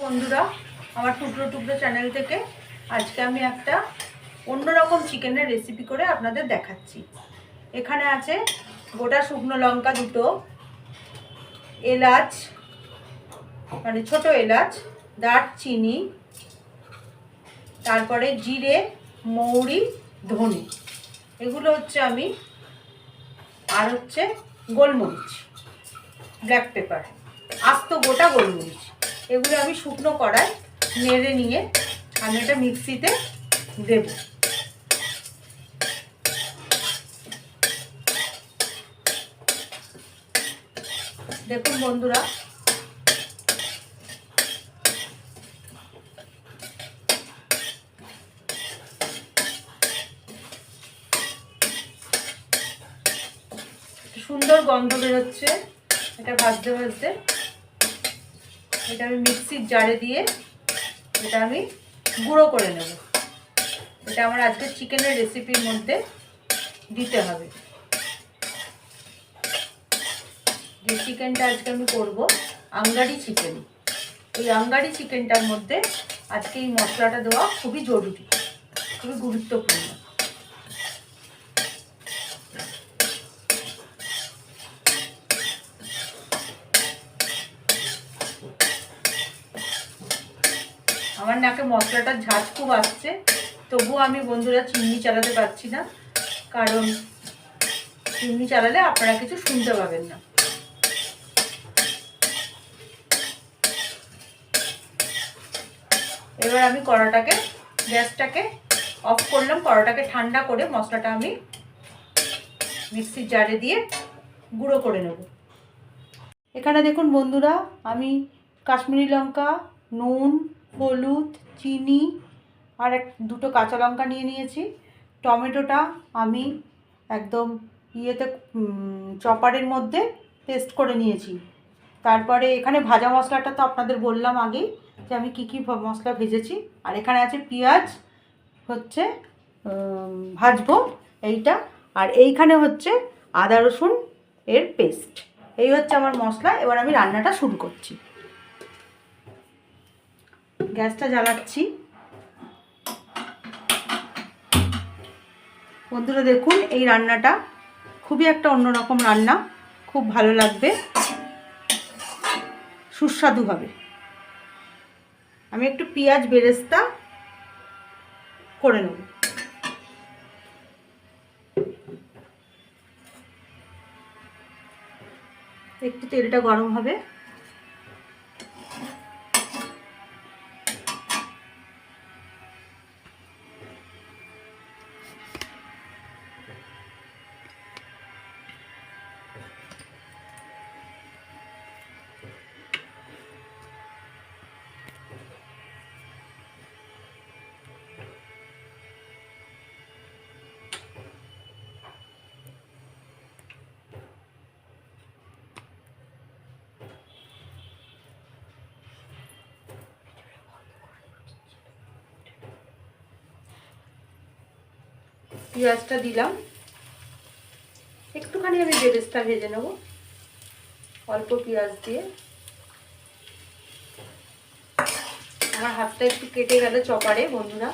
বন্ধুরা, আমার টুকরো টুকরো চ্যানেল থেকে আজকে আমি একটা অন্যরকম চিকেনের রেসিপি করে আপনাদের দেখাচ্ছি। এখানে আছে গোটা শুকনো লঙ্কা দুটো, এলাচ মানে ছোট এলাচ, দারচিনি, তারপরে জিরে, মৌরি, ধনে, এগুলো হচ্ছে আমি, আর হচ্ছে গোলমরিচ, ব্ল্যাক পেপার, আস্ত গোটা গোলমরিচ, এগুলো আমি শুকনো কড়ায় নেড়ে নিয়ে আমি এটা মিক্সিতে দেব। দেখুন বন্ধুরা, সুন্দর গন্ধ বেরোচ্ছে। এটা ভাজতে ভাজতে এটা আমি মিক্সির জারে দিয়ে এটা আমি গুঁড়ো করে নেব। এটা আমার আজকে চিকেনের রেসিপির মধ্যে দিতে হবে। যে চিকেনটা আজকে আমি করব আঙ্গারি চিকেন, এই আঙ্গারি চিকেনটার মধ্যে আজকে এই মশলাটা দেওয়া খুবই জরুরি, খুবই গুরুত্বপূর্ণ। আমার নাকে মশলাটার ঝাঁজ খুব আসছে, তবুও আমি বন্ধুরা চিমনি চালাতে পারছি না, কারণ চিমনি চালালে আপনারা কিছু শুনতে পাবেন না। এবার আমি কড়াটাকে, গ্যাসটাকে অফ করলাম, কড়াটাকে ঠান্ডা করে মশলাটা আমি মিক্সির জারে দিয়ে গুঁড়ো করে নেব। এখানে দেখুন বন্ধুরা, আমি কাশ্মীরি লঙ্কা, নুন, হলুদ, চিনি আর দুটো কাঁচা লঙ্কা নিয়ে নিয়েছি। টমেটোটা আমি একদম চপারের মধ্যে পেস্ট করে নিয়েছি। তারপরে এখানে ভাজা মশলাটা তো আপনাদের বললাম আগেই যে আমি কী কী মশলা ভেজেছি। আর এখানে আছে পেঁয়াজ হচ্ছে ভাজবো এইটা, আর এইখানে হচ্ছে আদা রসুন এর পেস্ট। এই হচ্ছে আমার মশলা। এবার আমি রান্নাটা শুরু করছি। গ্যাসটা জ্বালাচ্ছি। বন্ধুরা দেখুন, এই রান্নাটা খুবই একটা অন্যরকম রান্না, খুব ভালো লাগবে, সুস্বাদু হবে। আমি একটু পেঁয়াজ বেরেস্তা করে নেব। একটু তেলটা গরম হবে। পেঁয়াজটা দিলাম, একটুখানি আমি বেরেস্তা ভেজে নেব অল্প পেঁয়াজ দিয়ে। আমার হাতটা একটু কেটে গেল চপারে বন্ধুরা।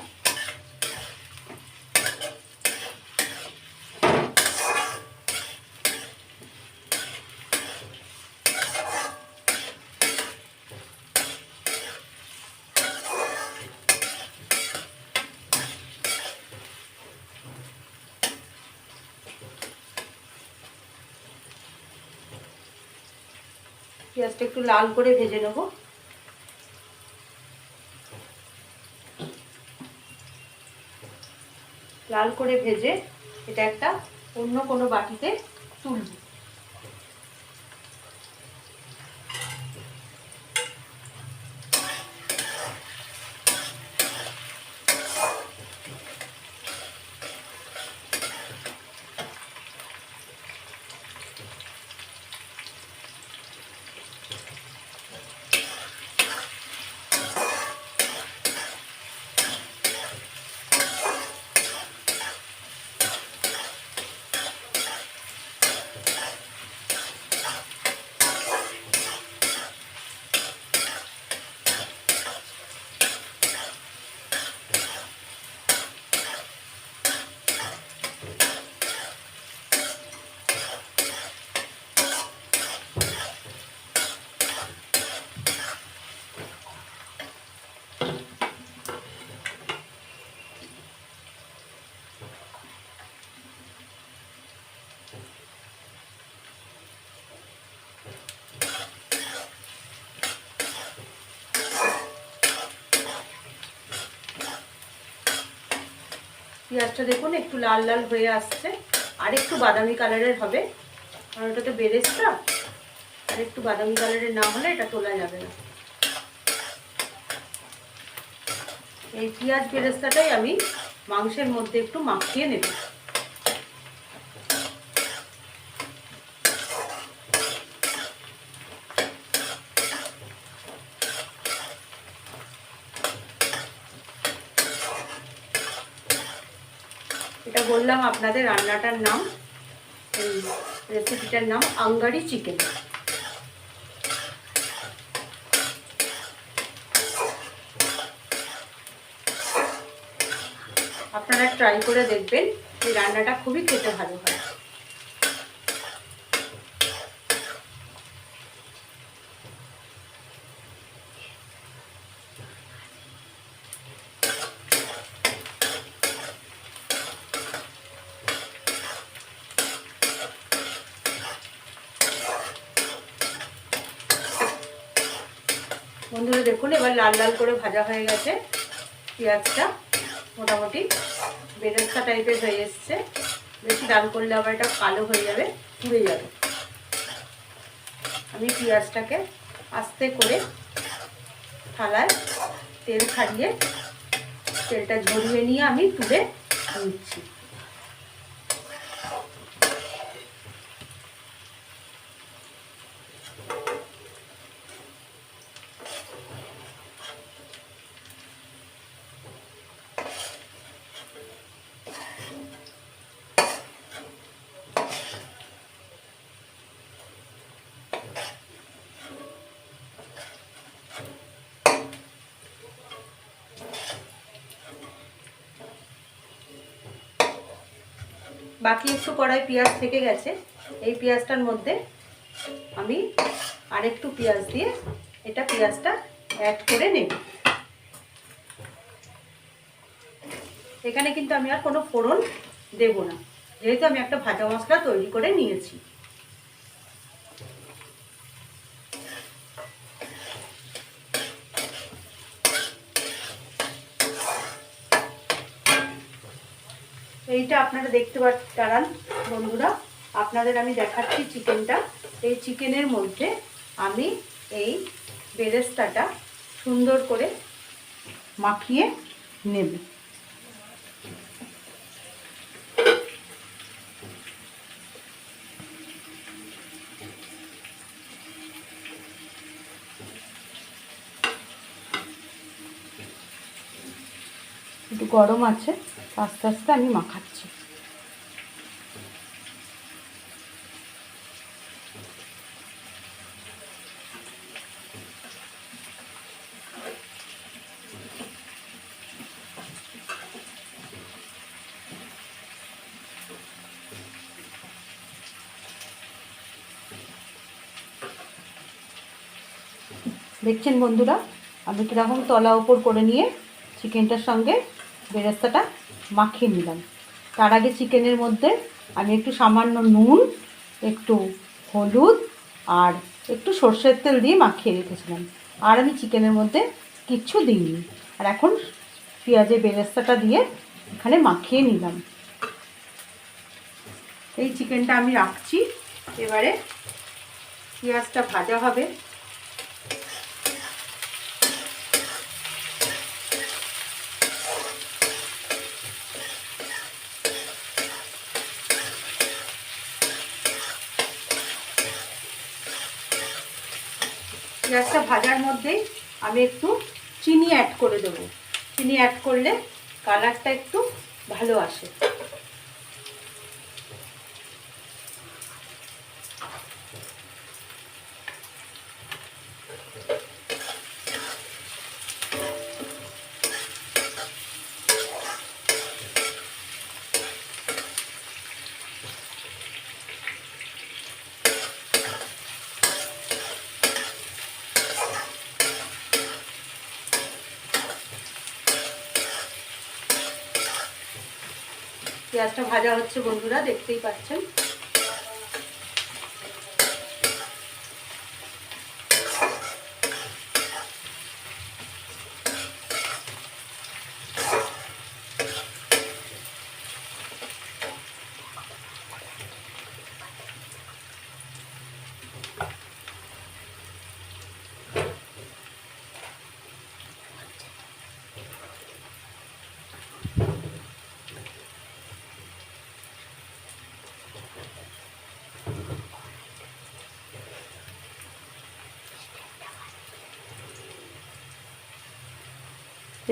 পেঁয়াজটা একটু লাল করে ভেজে নেব। লাল করে ভেজে এটা একটা অন্য কোনো বাটিতে তুলব। পেঁয়াজটা দেখুন একটু লাল লাল হয়ে আসছে, আর একটু বাদামি কালারের হবে, কারণ ওটাতে বেরেস্তা, আর একটু বাদামি কালারের না হলে এটা তোলা যাবে না। এই পেঁয়াজ বেরেস্তাটাই আমি মাংসের মধ্যে একটু মাখিয়ে নেব। এটা বললাম আপনাদের রান্নাটার নাম, এই রেসিপিটার নাম আঙ্গারি চিকেন। আপনারা ট্রাই করে দেখবেন, এই রান্নাটা খুবই খেতে ভালো হয়। বন্ধুরা দেখুন এবার লাল লাল করে ভাজা হয়ে গেছে পেঁয়াজটা, মোটামুটি বেরেস্তা টাইপের হয়ে এসছে। বেশি লাল করলে আবার এটা কালো হয়ে যাবে, পুড়ে যাবে। আমি পেঁয়াজটাকে আস্তে করে থালায় তেল খাইয়ে তেলটা ঝরিয়ে নিয়ে আমি তুলে নিচ্ছি। বাকি একটু কড়াই পেঁয়াজ থেকে গেছে, এই পেঁয়াজটার মধ্যে আমি আরেকটু পেঁয়াজ দিয়ে এটা পেঁয়াজটা অ্যাড করে নেব। এখানে কিন্তু আমি আর কোনো ফোড়ন দেব না, যেহেতু আমি একটা ভাজা মশলা তৈরি করে নিয়েছি। এইটা আপনারা দেখতে পারেন বন্ধুরা, আপনাদের আমি দেখাচ্ছি চিকেনটা। এই চিকেনের মধ্যে আমি এই বেরেস্তাটা সুন্দর করে মাখিয়ে নেব। একটু গরম আছে, আস্তে আস্তে আমি মাখাচ্ছি। দেখছেন বন্ধুরা আমি কীরকম তলা উপর করে নিয়ে চিকেনটার সঙ্গে বেরেস্তাটা মাখিয়ে নিলাম। তার আগে চিকেনের মধ্যে আমি একটু সামান্য নুন, একটু হলুদ আর একটু সর্ষের তেল দিয়ে মাখিয়ে রেখেছিলাম, আর আমি চিকেনের মধ্যে কিচ্ছু দিইনি। আর এখন পেঁয়াজের বেরেস্তাটা দিয়ে এখানে মাখিয়ে নিলাম। এই চিকেনটা আমি রাখছি, এবারে পেঁয়াজটা ভাজা হবে। পেঁয়াজটা ভাজার মধ্যেই আমি একটু চিনি অ্যাড করে দেবো। চিনি অ্যাড করলে কালারটা একটু ভালো আসে। পেঁয়াজটা ভাজা হচ্ছে বন্ধুরা, দেখতেই পাচ্ছেন।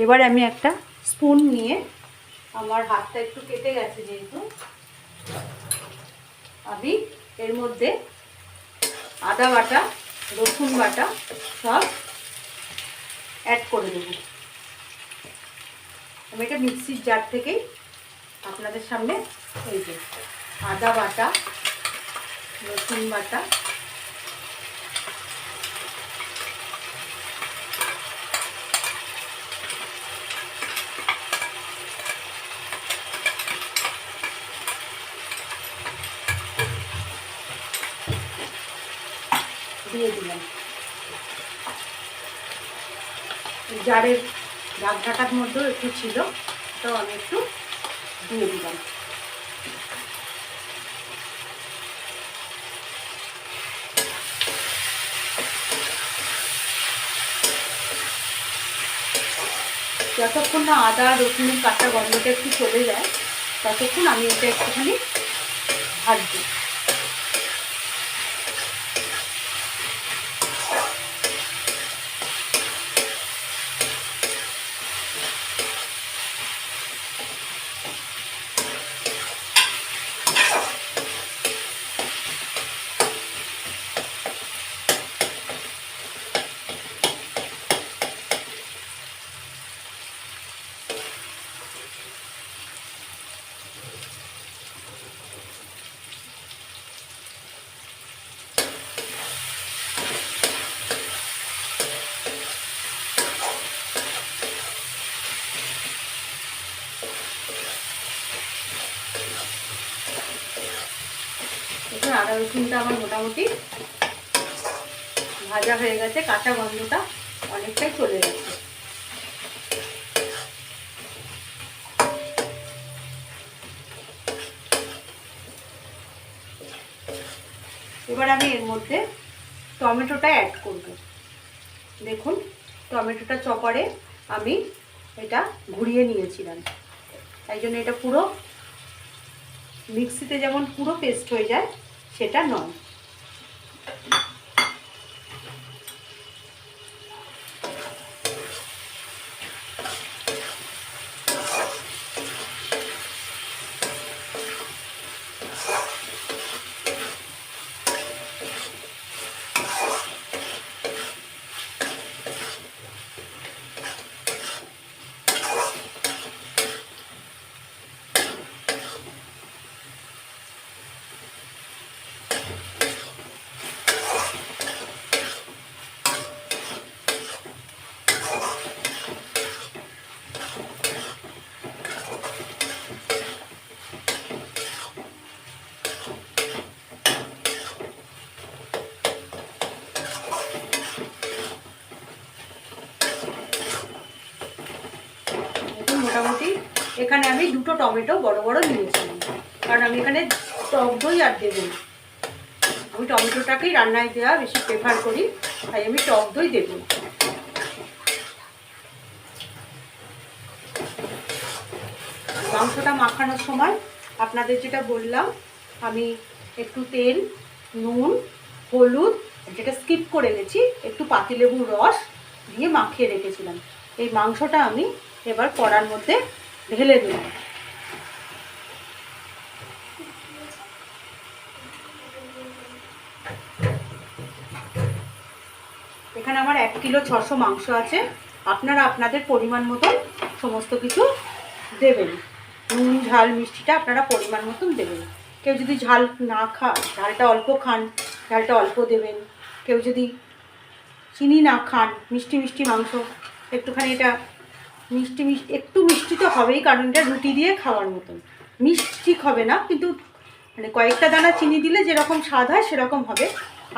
এবার আমি একটা স্পুন নিয়ে, আমার হাতটা একটু কেটে গেছে যেহেতু, আমি এর মধ্যে আদা বাটা, রসুন বাটা সব অ্যাড করে দেব। আমি এটা মিক্সির জার থেকেই আপনাদের সামনে, এই যে আদা বাটা, রসুন বাটা, দিয়ে দিলাম। জারের ঢাকঢাকার মধ্যেও একটু ছিল, তো আমি একটু দিয়ে দিলাম। যতক্ষণ না আদা রসুনের কাঁচা গন্ধটা একটু চলে যায় ততক্ষণ আমি এটা একটুখানি ভাজবো। দেখুন আদা রসুনটা আমার মোটামুটি ভাজা হয়ে গেছে, কাঁচা গন্ধটা অনেকটাই চলে গেছে। এবার আমি এর মধ্যে টমেটোটা অ্যাড করব। দেখুন টমেটোটা চপারে আমি এটা ঘুরিয়ে নিয়েছিলাম, তাই জন্য এটা পুরো মিক্সিতে যেমন পুরো পেস্ট হয়ে যায় সেটা নয়। মোটামুটি এখানে আমি দুটো টমেটো বড় বড় নিয়েছিলাম, কারণ আমি এখানে টক দই আর দেবো না। আমি টমেটোটাকেই রান্নায় দেওয়া বেশি প্রেফার করি, তাই আমি টক দই দেব। মাংসটা মাখানোর সময় আপনাদের যেটা বললাম, আমি একটু তেল, নুন, হলুদ, যেটা স্কিপ করে গেছি, একটু পাতিলেবুর রস দিয়ে মাখিয়ে রেখেছিলাম। এই মাংসটা আমি এবার কড়ার মধ্যে ঢেলে দিলাম। এখানে আমার 1 কিলো 600 মাংস আছে। আপনারা আপনাদের পরিমাণ মতন সমস্ত কিছু দেবেন। নুন ঝাল মিষ্টিটা আপনারা পরিমাণ মতন দেবেন। কেউ যদি ঝাল না ঝালটা অল্প খান, ঝালটা অল্প দেবেন। কেউ যদি চিনি না খান, মিষ্টি মিষ্টি মাংস, একটুখানি এটা একটু মিষ্টি তো হবেই, কারণ এটা রুটি দিয়ে খাওয়ার মতন। মিষ্টি হবে না, কিন্তু মানে কয়েকটা দানা চিনি দিলে যেরকম স্বাদ হয় সেরকম হবে।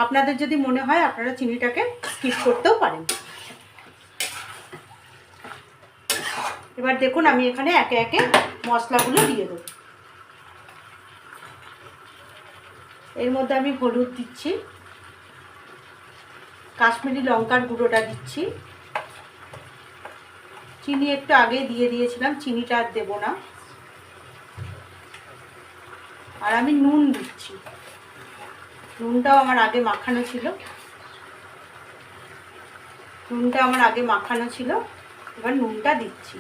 আপনাদের যদি মনে হয় আপনারা চিনিটাকে স্কিপ করতেও পারেন। এবার দেখুন আমি এখানে একে একে মশলাগুলো দিয়ে দেব। এর মধ্যে আমি হলুদ দিচ্ছি, কাশ্মীরি লঙ্কার গুঁড়োটা দিচ্ছি, চিনি একটু আগে দিয়ে দিয়েছিলাম, চিনিটা আর দেবো না। আর আমি নুন দিচ্ছি, নুনটাও আমার আগে মাখানো ছিল, এবার নুনটা দিচ্ছি।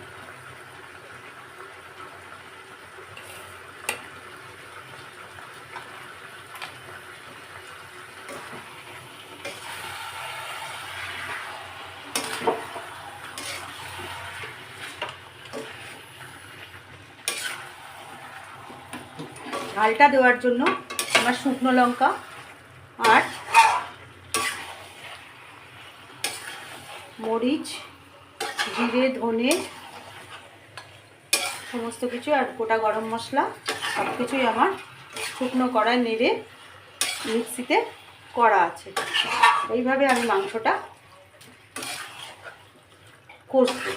ঝালটা দেওয়ার জন্য আমার শুকনো লঙ্কা আর মরিচ, জিরে, ধনে সমস্ত কিছু আর গোটা গরম মশলা সব কিছুই আমার শুকনো কড়ায় নেড়ে মিক্সিতে করা আছে। এইভাবে আমি মাংসটা কষবো।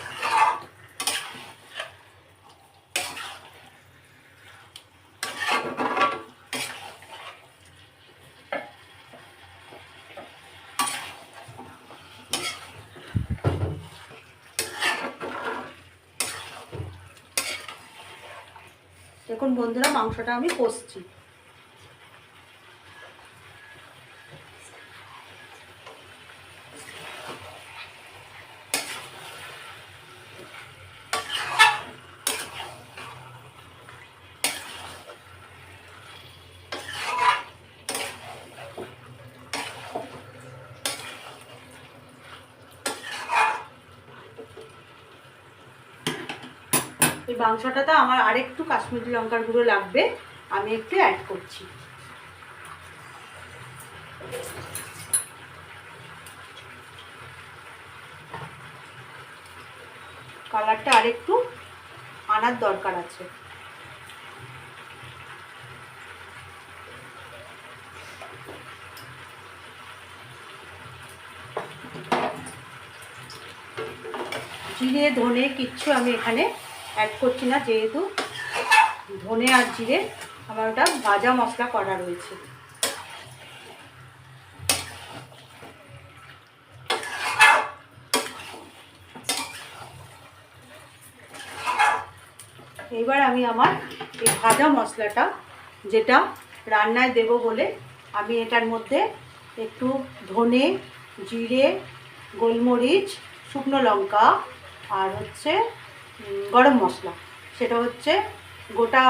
দেখুন বন্ধুরা, মাংসটা আমি কষছি। এই মাংসটাতে আমার আরেকটু কাশ্মীরি লঙ্কার গুঁড়ো লাগবে, আমি একটু অ্যাড করছি। কালারটা আরেকটু আনার দরকার আছে। জিরে ধনে কিচ্ছু আমি এখানে অ্যাড করছি না, যেহেতু ধনে আর জিরে আমার ওটা ভাজা মশলা করা রয়েছে। এবার আমি আমার এই ভাজা মশলাটা, যেটা রান্নায় দেব বলে আমি এটার মধ্যে একটু ধনে, জিরে, গোলমরিচ, শুকনো লঙ্কা আর হচ্ছে গরম মশলা, সেটা হচ্ছে গোটা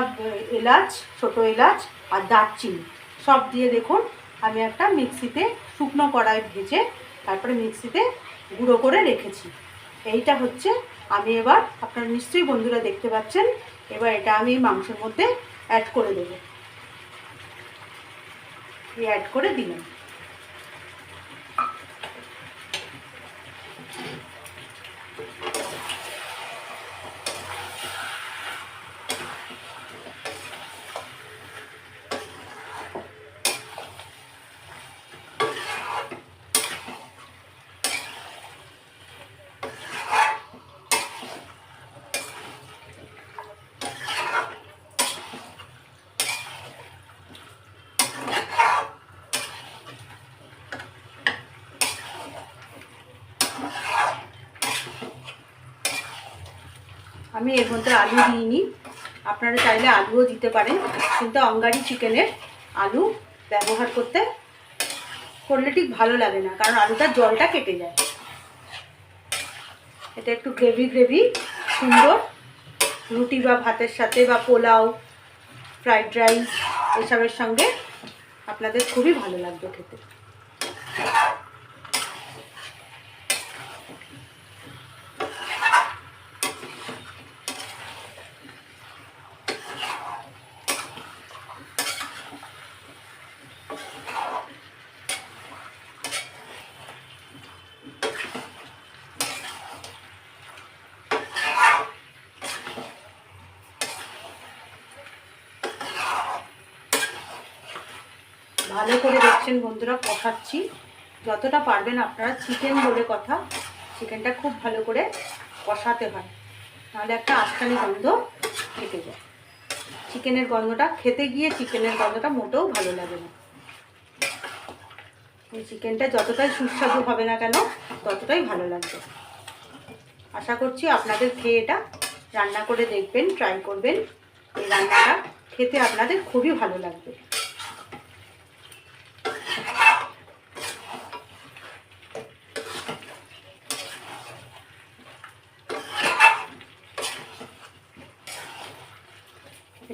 এলাচ, ছোটো এলাচ আর দারচিনি সব দিয়ে দেখুন আমি একটা মিক্সিতে শুকনো কড়াই ভেজে তারপরে মিক্সিতে গুঁড়ো করে রেখেছি। এইটা হচ্ছে আমি এবার, আপনারা নিশ্চয়ই বন্ধুরা দেখতে পাচ্ছেন, এবার এটা আমি মাংসের মধ্যে অ্যাড করে দেবো। অ্যাড করে দিলাম। আমি এর মধ্যে আলু দিইনি, আপনারা চাইলে আলুও দিতে পারেন, কিন্তু অঙ্গারি চিকেনের আলু ব্যবহার করলে ঠিক ভালো লাগে না, কারণ আলুটার জলটা কেটে যায়। এটা একটু গ্রেভি গ্রেভি সুন্দর রুটি বা ভাতের সাথে বা পোলাও, ফ্রাইড রাইস এসবের সঙ্গে আপনাদের খুবই ভালো লাগবে খেতে। ভালো করে দেখছেন বন্ধুরা, কষাচ্ছি। যতটা পারবেন আপনারা, চিকেন বলে কথা, চিকেনটা খুব ভালো করে কষাতে হয়, নাহলে একটা আটকানি গন্ধ থেকে যায়। চিকেনের গন্ধটা খেতে গিয়ে চিকেনের গন্ধটা মোটেও ভালো লাগে না। এই চিকেনটা যতটাই সুস্বাদু হবে না কেন ততটাই ভালো লাগবে। আশা করছি আপনাদের খেয়ে এটা রান্না করে দেখবেন, ট্রাই করবেন। এই রান্নাটা খেতে আপনাদের খুবই ভালো লাগবে।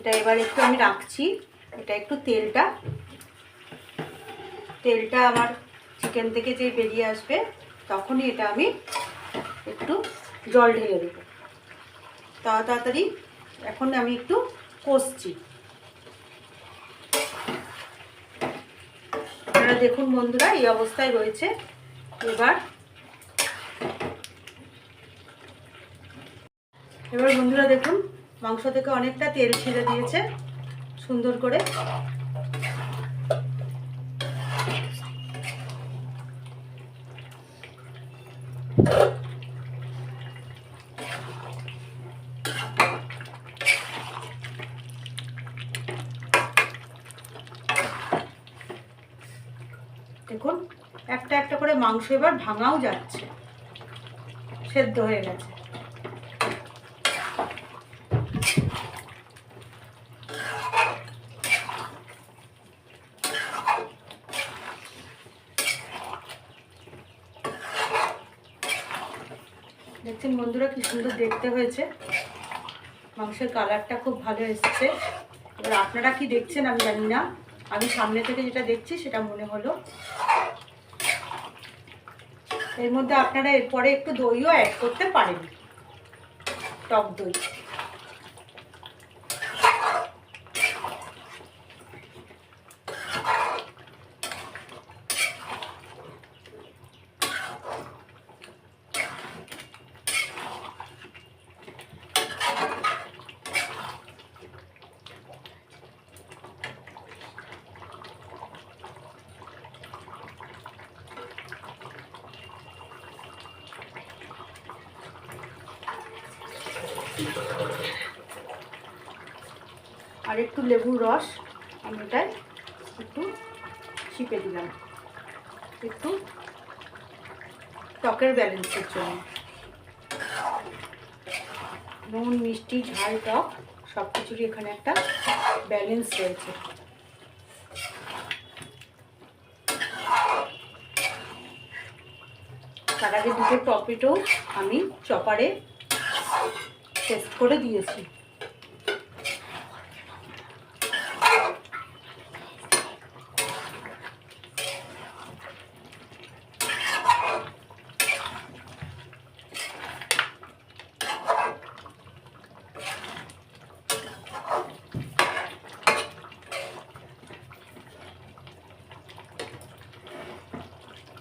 এটা এবার একটু আমি রাখছি। এটা একটু তেলটা আমার চিকেন থেকে যে বেরিয়ে আসবে তখনই এটা আমি একটু জল ঢেলে দেবো। তাড়াতাড়ি এখন আমি একটু কষছি। আপনারা দেখুন বন্ধুরা, এই অবস্থায় রয়েছে। এবার বন্ধুরা দেখুন, মাংস থেকে অনেকটা তেল ছেড়ে দিয়েছে সুন্দর করে। দেখুন একটা একটা করে মাংস এবার ভাঙাও যাচ্ছে, সেদ্ধ হয়ে গেছে। দেখছেন বন্ধুরা কি সুন্দর দেখতে হয়েছে, মাংসের কালারটা খুব ভালো এসেছে। এবার আপনারা কি দেখছেন আমি জানি না, আমি সামনে থেকে যেটা দেখছি সেটা মনে হলো। এর মধ্যে আপনারা এরপরে একটু দইও অ্যাড করতে পারেন, টক দই। আর একটু লেবুর রস আমি এটাই একটু চিপে দিলাম, একটু টকের ব্যালেন্সের জন্য। নুন, মিষ্টি, ঝাল, টক সব কিছুরই এখানে একটা ব্যালেন্স রয়েছে। তার আগে দুটো টমেটো আমি চপারে পেস্ট করে দিয়েছি।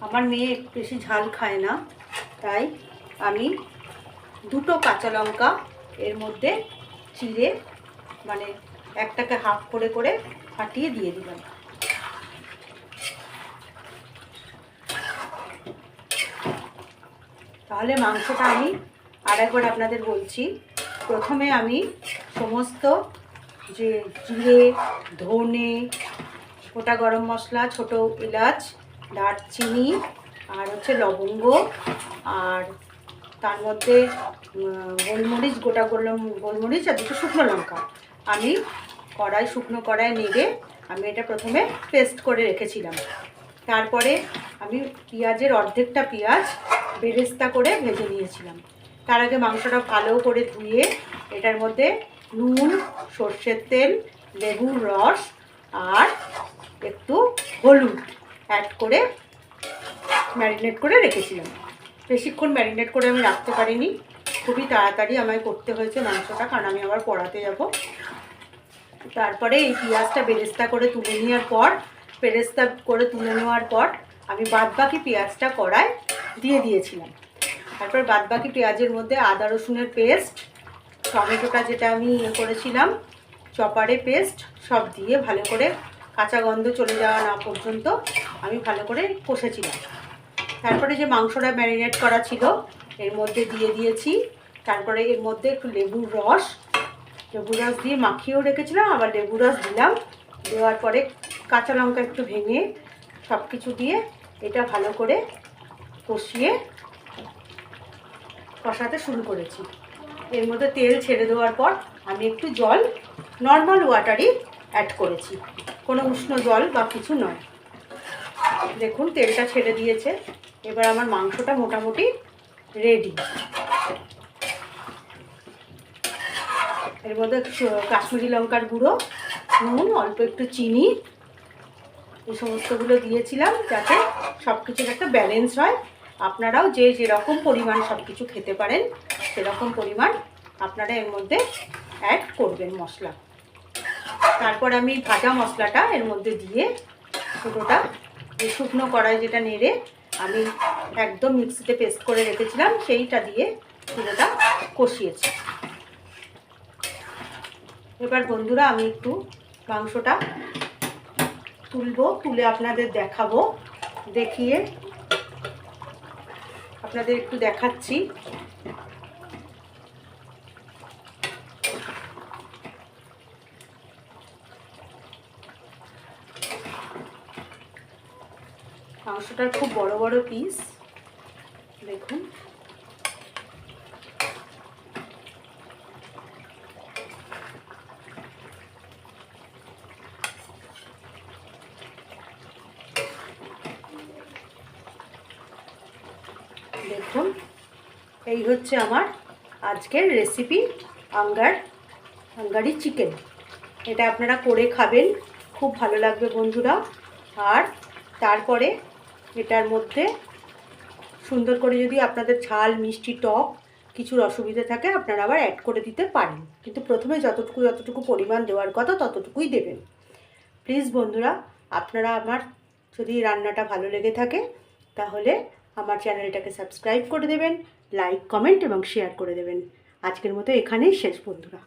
আমার মেয়ে বেশি ঝাল খায় না, তাই আমি দুটো কাঁচা লঙ্কা এর মধ্যে চিড়ে, মানে একটাকে হাফ করে করে ফাটিয়ে দিয়ে দিলাম। তাহলে মাংসটা আমি আরেকবার আপনাদের বলছি। প্রথমে আমি সমস্ত যে জিরে, ধনে, গোটা গরম মশলা, ছোট এলাচ, দারচিনি আর হচ্ছে লবঙ্গ, আর তার মধ্যে গোলমরিচ, গোটা গোলমরিচ আর দুটো শুকনো লঙ্কা আমি শুকনো কড়াই নেড়ে আমি এটা প্রথমে পেস্ট করে রেখেছিলাম। তারপরে আমি পেঁয়াজের অর্ধেকটা পেঁয়াজ বেরেস্তা করে ভেজে নিয়েছিলাম। তার আগে মাংসটা ভালো করে ধুয়ে এটার মধ্যে নুন, সর্ষের তেল, লেবুর রস আর একটু হলুদ অ্যাড করে ম্যারিনেট করে রেখেছিলাম। বেশিক্ষণ ম্যারিনেট করে আমি রাখতে পারিনি, খুবই তাড়াতাড়ি আমায় করতে হয়েছে মাংসটা, কারণ আমি আবার পড়াতে যাব। তারপরে এই পেঁয়াজটা বেরেস্তা করে তুলে নেওয়ার পর আমি বাদবাকি পেঁয়াজটা কড়ায় দিয়ে দিয়েছিলাম। তারপর বাদবাকি পেঁয়াজের মধ্যে আদা রসুনের পেস্ট, টমেটোটা যেটা আমি করেছিলাম চপারে পেস্ট, সব দিয়ে ভালো করে কাঁচা গন্ধ চলে যাওয়া না পর্যন্ত আমি ভালো করে কষেছিলাম। তারপরে যে মাংসটা ম্যারিনেট করা ছিল এর মধ্যে দিয়ে দিয়েছি। তারপরে এর মধ্যে একটু লেবুর রস দিয়ে মাখিয়েও রেখেছিলাম, আবার লেবুর রস দিলাম। দেওয়ার পরে কাঁচা লঙ্কা একটু ভেঙে সব কিছু দিয়ে এটা ভালো করে কষাতে শুরু করেছি। এর মধ্যে তেল ছেড়ে দেওয়ার পর আমি একটু জল, নর্মাল ওয়াটারই অ্যাড করেছি, কোনো উষ্ণ জল বা কিছু নয়। দেখুন তেলটা ছেড়ে দিয়েছে, এবার আমার মাংসটা মোটামুটি রেডি। এর মধ্যে কাশ্মীরি লঙ্কার গুঁড়ো, নুন, অল্প একটু চিনি, এই সমস্তগুলো দিয়েছিলাম যাতে সব কিছুর একটা ব্যালেন্স হয়। আপনারাও যে যেরকম পরিমাণ সব কিছু খেতে পারেন সেরকম পরিমাণ আপনারা এর মধ্যে অ্যাড করবেন মশলা। তারপর আমি ভাজা মশলাটা এর মধ্যে দিয়ে পুরোটা শুকনো কড়াই যেটা নেড়ে আমি একদম মিক্সিতে পেস্ট করে রেখেছিলাম সেইটা দিয়ে পুরোটা কষিয়েছি। এবার বন্ধুরা আমি একটু মাংসটা তুলে আপনাদের দেখাবো, দেখিয়ে আপনাদের একটু দেখাচ্ছি। মাংসটার খুব বড় বড় পিস, দেখুন। দেখুন এই হচ্ছে আমার আজকের রেসিপি আঙ্গারি চিকেন। এটা আপনারা করে খাবেন, খুব ভালো লাগবে বন্ধুরা। আর তারপরে এটার মধ্যে সুন্দর করে যদি আপনাদের ঝাল, মিষ্টি, টক কিছুর অসুবিধা থাকে আপনারা আবার অ্যাড করে দিতে পারেন, কিন্তু প্রথমে যতটুকু পরিমাণ দেওয়ার কথা ততটুকুই দেবেন। প্লিজ বন্ধুরা, আপনারা আমার যদি রান্নাটা ভালো লেগে থাকে তাহলে আমার চ্যানেলটাকে সাবস্ক্রাইব করে দেবেন, লাইক, কমেন্ট এবং শেয়ার করে দেবেন। আজকের মতো এখানেই শেষ বন্ধুরা।